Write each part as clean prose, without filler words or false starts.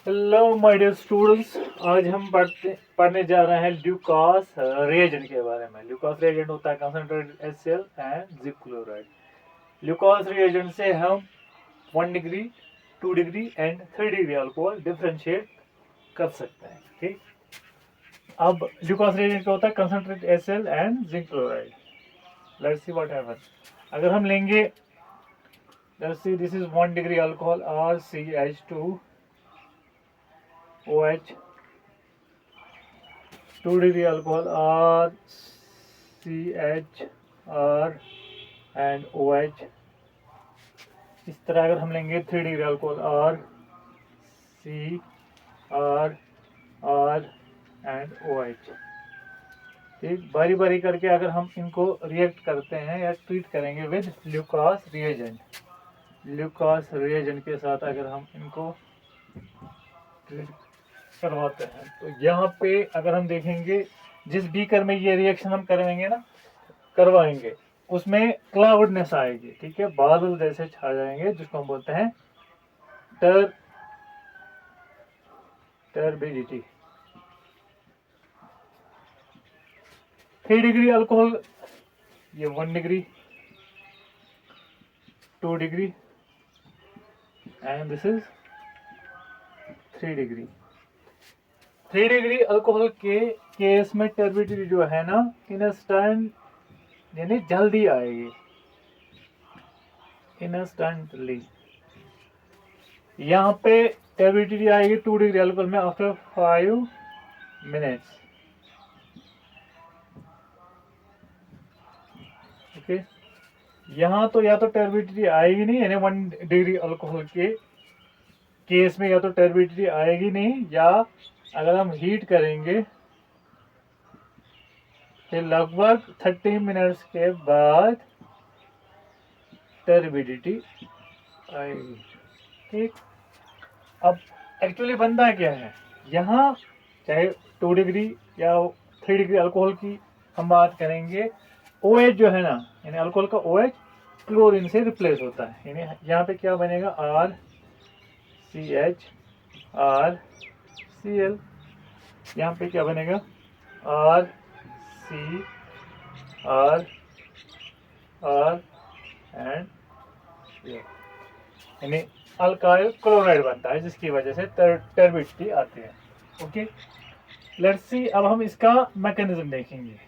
Hello my dear students, आज हम पढ़ने जा रहे हैं ल्यूकास रिएजेंट के बारे में। ल्यूकास रिएजेंट होता है concentrated HCl and zinc chloride. Lucas reagent से हम 1 degree 2 degree and 3 degree alcohol differentiate कर सकते हैं। ठीक, अब ल्यूकास रिएजेंट क्या होता है? Concentrated HCl and zinc chloride. Let's see what happens. अगर हम लेंगे, let's see this is 1 degree alcohol RCH2 OH, 2 degree alcohol RCHR and OH। इस तरह अगर हम लेंगे 3 degree alcohol RCRR and OH। ठीक, बारी बारी करके अगर हम इनको रिएक्ट करते हैं या ट्रीट करेंगे with Lucas reagent, Lucas reagent के साथ अगर हम इनको ट्रीट करवाते हैं, तो यहाँ पे अगर हम देखेंगे जिस बीकर में ये रिएक्शन हम करवाएंगे उसमें क्लाउडनेस आएगी। ठीक है, बादल जैसे छा जाएंगे जिसको हम बोलते हैं टर्बिडिटी। 3 डिग्री अल्कोहल ये 1 degree 2 degree and this is 3 degree. 3 degree alcohol के केस में टर्बिडिटी जो है ना, इंस्टेंट यानी जल्दी आएगी, इंस्टेंटली। यहाँ पे टर्बिडिटी आएगी 2 डिग्री अल्कोहल में आफ्टर 5 मिनट्स। ओके, यहाँ तो या तो टर्बिडिटी आएगी नहीं, यानी 1 डिग्री अल्कोहल के केस में या तो टर्बिडिटी आएगी नहीं, या अगर हम हीट करेंगे तो लगभग 30 मिनट्स के बाद टर्बिडिटी आएगी। ठीक, अब एक्चुअली बनता क्या है यहाँ, चाहे 2 डिग्री या 3 डिग्री अल्कोहल की हम बात करेंगे, OH जो है ना, यानी अल्कोहल का OH क्लोरीन से रिप्लेस होता है। यानी यहाँ पे क्या बनेगा, RCHRCl। यहाँ पे क्या बनेगा, RCRR एंड यानी अल्काइल क्लोराइड बनता है, जिसकी वजह से टर्बिडिटी आती है। ओके, लेट्स सी, अब हम इसका मैकेनिज्म देखेंगे।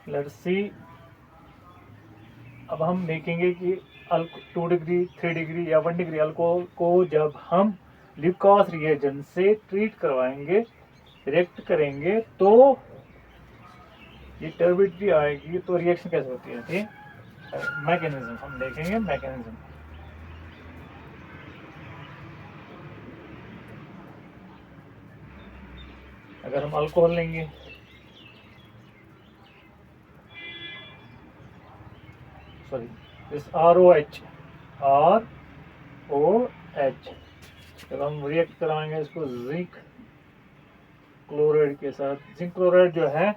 लेट्स सी, अब हम देखेंगे कि 2 डिग्री 3 डिग्री या 1 डिग्री अल्कोहल को जब हम ल्यूकास रिएजेंट से ट्रीट करवाएंगे, रिएक्ट करेंगे, तो ये टर्बिडिटी आएगी। तो रिएक्शन कैसे होती है, ठीक, मैकेनिज्म हम देखेंगे। मैकेनिज्म, अगर हम अल्कोहल लेंगे, सॉरी दिस ROH, जब हम रिएक्ट कराएंगे इसको जिंक क्लोराइड के साथ, जिंक क्लोराइड जो है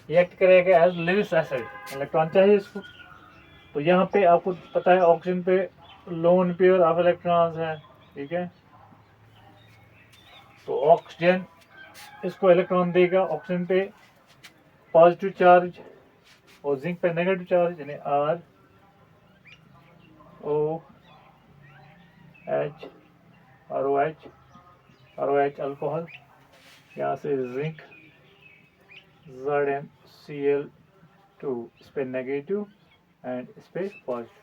रिएक्ट करेगा एज लेविस एसिड, इलेक्ट्रॉन चाहिए इसको। तो यहाँ पे आपको पता है ऑक्सीजन पे लोन पेयर ऑफ इलेक्ट्रॉन्स है। ठीक है, तो ऑक्सीजन इसको इलेक्ट्रॉन देगा, ऑक्सीजन पे पॉजिटिव चार्ज और जिंक पे नेगेटिव चार्ज, यानी ROH अल्कोहल, यहाँ से जिंक ZnCl2, इस पे नेगेटिव एंड इस पे पॉजिटिव।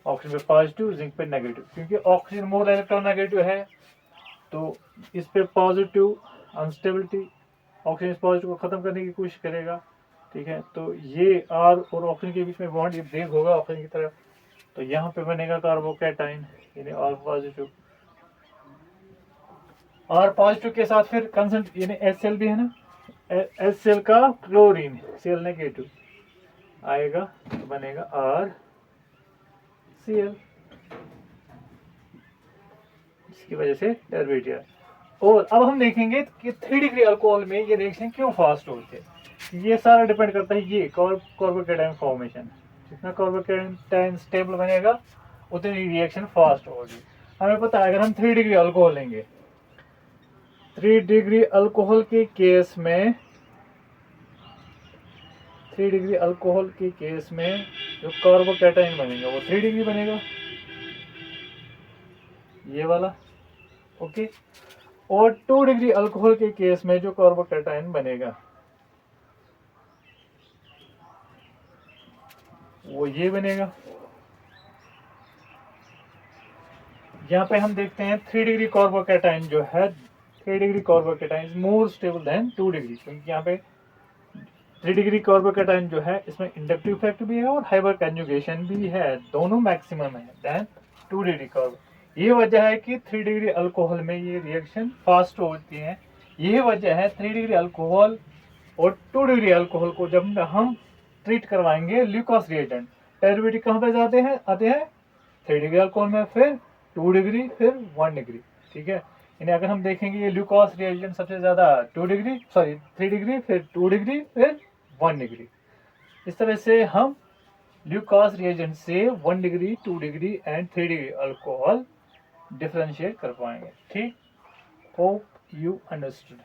ऑक्सीजन पे पॉजिटिव, जिंक पे नेगेटिव, क्योंकि ऑक्सीजन मोर इलेक्ट्रॉन नेगेटिव है, तो इस पे पॉजिटिव अनस्टेबिलिटी, ऑक्सीजन इस पॉजिटिव को खत्म करने की कोशिश करेगा। ठीक है, तो ये R और ऑक्सीजन के बीच में बॉन्ड ये ब्रेक होगा ऑक्सीजन की तरफ, तो यहाँ पे बनेगा कार्बोकैटाइन, यानी R पॉजिटिव। R पॉजिटिव के साथ फिर कंसेंट यानी HCl भी है ना, HCl का क्लोरीन Cl नेगेटिव आएगा, तो बनेगा RCl, इसकी वजह से टर्बिडिटी। और अब हम देखेंगे कि 3 डिग्री अल्कोहल में ये रिएक्शन क्यों फास्ट होती है। ये सारा डिपेंड करता है ये कार्बोकैटायन फॉर्मेशन। जितना कार्बोकेटाइन स्टेबल बनेगा उतनी रिएक्शन फास्ट होगी। हमें पता है अगर हम 3 डिग्री अल्कोहल लेंगे, 3 डिग्री अल्कोहल के केस में 3 डिग्री अल्कोहल के केस में जो कार्बोकेटाइन बनेगा वो 3 डिग्री बनेगा, ये वाला, ओके। और 2 डिग्री अल्कोहल के केस में जो कार्बोकेटाइन बनेगा वो ये बनेगा। यहाँ पे हम देखते हैं 3 डिग्री कार्बोकेटाइन जो है, 3 degree carbocation more stable then 2 degree, क्योंकि यहाँ पे 3 डिग्री कार्बोकेटाइन जो है इसमें इंडक्टिव इफेक्ट भी है और हाइपर कंजुगेशन भी है, दोनों मैक्सिमम है देन 2 डिग्री कार्बो। ये वजह है कि 3 डिग्री अल्कोहल में ये रिएक्शन फास्ट होती है। ये वजह है 3 डिग्री अल्कोहल और 2 डिग्री अल्कोहल को जब हम ट्रीट करवाएंगे ल्यूकोस रिएजेंट, डेरिवेटिव कहाँ पे जाते हैं, आते हैं 3 डिग्री अल्कोहल में, फिर 2 डिग्री, फिर 1 डिग्री, ठीक है। इन्हें अगर हम देखेंगे ये ल्यूकोस रिएजेंट सबसे ज़्यादा 3 डिग्री, फिर 2 डिग्री, फिर 1 डिग्री। इस तरह से हम ल्यूकोस रिएजेंट से 1 degree, 2 degree and 3 degree alcohol differentiate कर पाएंगे, ठीक। Hope you understood.